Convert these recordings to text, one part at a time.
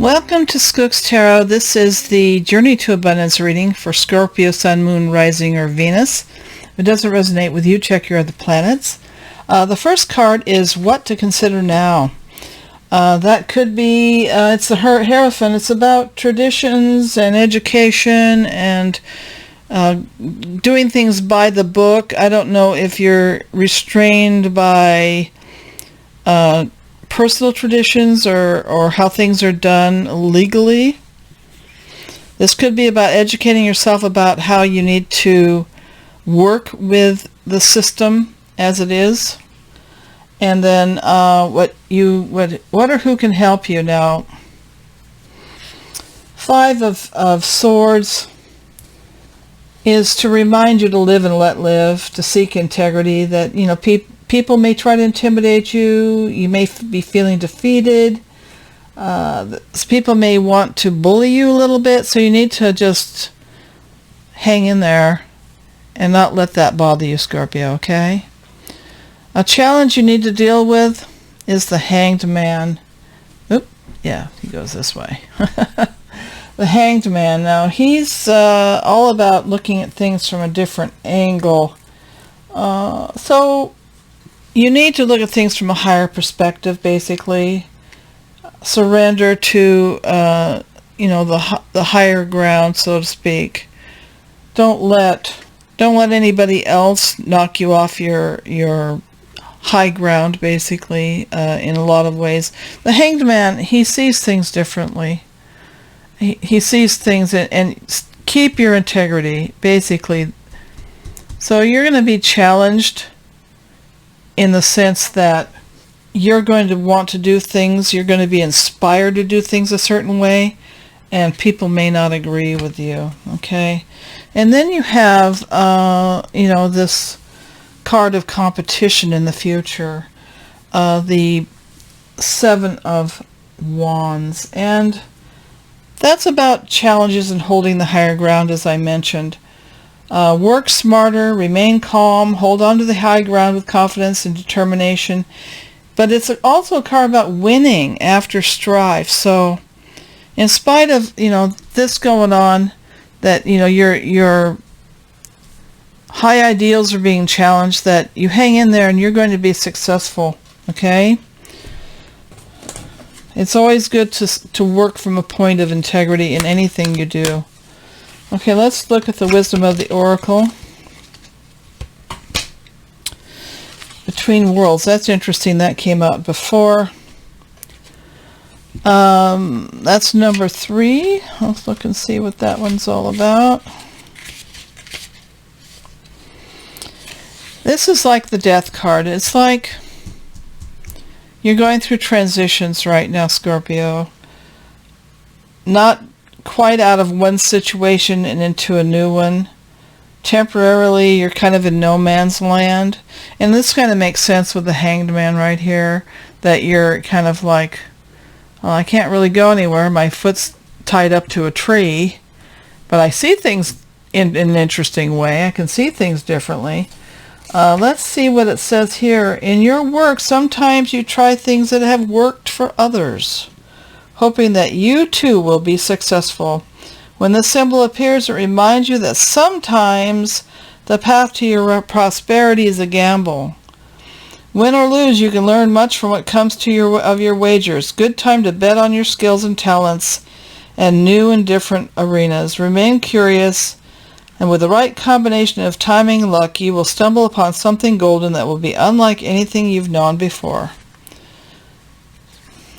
Welcome to Skook's Tarot. This is the Journey to Abundance reading for Scorpio, Sun, Moon, Rising, or Venus. If it doesn't resonate with you, check your other planets. The first card is What to Consider Now. That could be, it's the Hierophant. It's about traditions and education and doing things by the book. I don't know if you're restrained by personal traditions or how things are done legally. This could be about educating yourself about how you need to work with the system as it is, and then what or who can help you. Now, Five of Swords is to remind you to live and let live, to seek integrity, that people may try to intimidate you. You may be feeling defeated. People may want to bully you a little bit, so you need to just hang in there and not let that bother you, Scorpio, okay? A challenge you need to deal with is the Hanged Man. Oop, yeah, he goes this way. The Hanged Man. Now, he's all about looking at things from a different angle. So you need to look at things from a higher perspective, basically. Surrender to, the higher ground, so to speak. Don't let anybody else knock you off your high ground, basically, in a lot of ways. The Hanged Man, he sees things differently. He sees things and keep your integrity, basically. So you're going to be challenged in the sense that you're going to want to do things, you're going to be inspired to do things a certain way, and people may not agree with you, okay? And then you have, this card of competition in the future, the Seven of Wands, and that's about challenges and holding the higher ground, as I mentioned. Work smarter, remain calm, hold on to the high ground with confidence and determination. But it's also a card about winning after strife. So in spite of, this going on, that, your high ideals are being challenged, that you hang in there and you're going to be successful, okay? It's always good to work from a point of integrity in anything you do. Okay, let's look at the wisdom of the Oracle. Between Worlds. That's interesting. That came out before. That's number 3. Let's look and see what that one's all about. This is like the Death card. It's like you're going through transitions right now, Scorpio. Not quite out of one situation and into a new one. Temporarily, you're kind of in no man's land. And this kind of makes sense with the Hanged Man right here, that you're kind of like, well, I can't really go anywhere. My foot's tied up to a tree. But I see things in an interesting way. I can see things differently. Let's see what it says here. In your work, sometimes you try things that have worked for others, hoping that you too will be successful. When this symbol appears, it reminds you that sometimes the path to your prosperity is a gamble. Win or lose, you can learn much from what comes to your wagers. Good time to bet on your skills and talents and new and different arenas. Remain curious, and with the right combination of timing and luck, you will stumble upon something golden that will be unlike anything you've known before.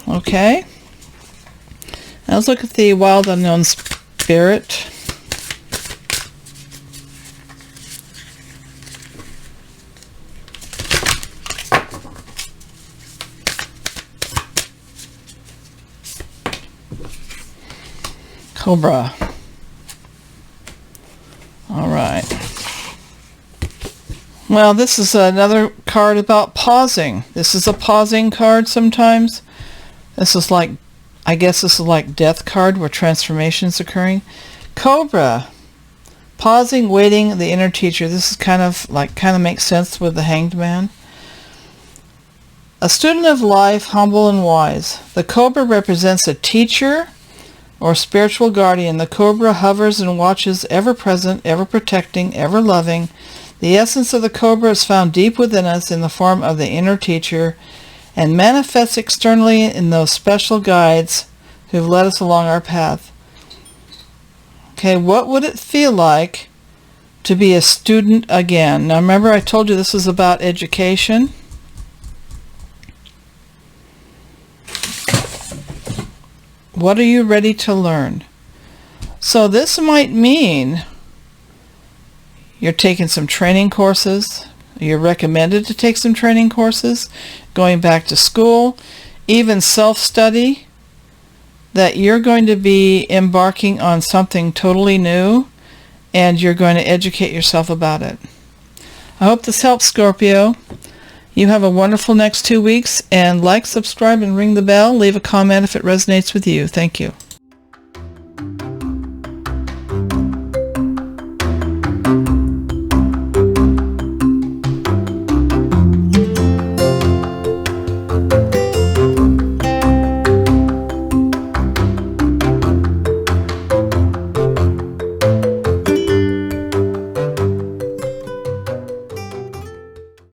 Okay? Now let's look at the Wild Unknown Spirit. Cobra. All right. Well, this is another card about pausing. This is a pausing card sometimes. This is like, I guess this is like Death card where transformation's occurring. Cobra. Pausing, waiting, the inner teacher. This is kind of makes sense with the Hanged Man. A student of life, humble and wise. The Cobra represents a teacher or spiritual guardian. The Cobra hovers and watches, ever present, ever protecting, ever loving. The essence of the Cobra is found deep within us in the form of the inner teacher and manifests externally in those special guides who've led us along our path. Okay, what would it feel like to be a student again? Now remember, I told you this was about education. What are you ready to learn? So this might mean you're taking some training courses. You're recommended to take some training courses, going back to school, even self-study, that you're going to be embarking on something totally new and you're going to educate yourself about it. I hope this helps, Scorpio. You have a wonderful next 2 weeks, and like, subscribe, and ring the bell. Leave a comment if it resonates with you. Thank you.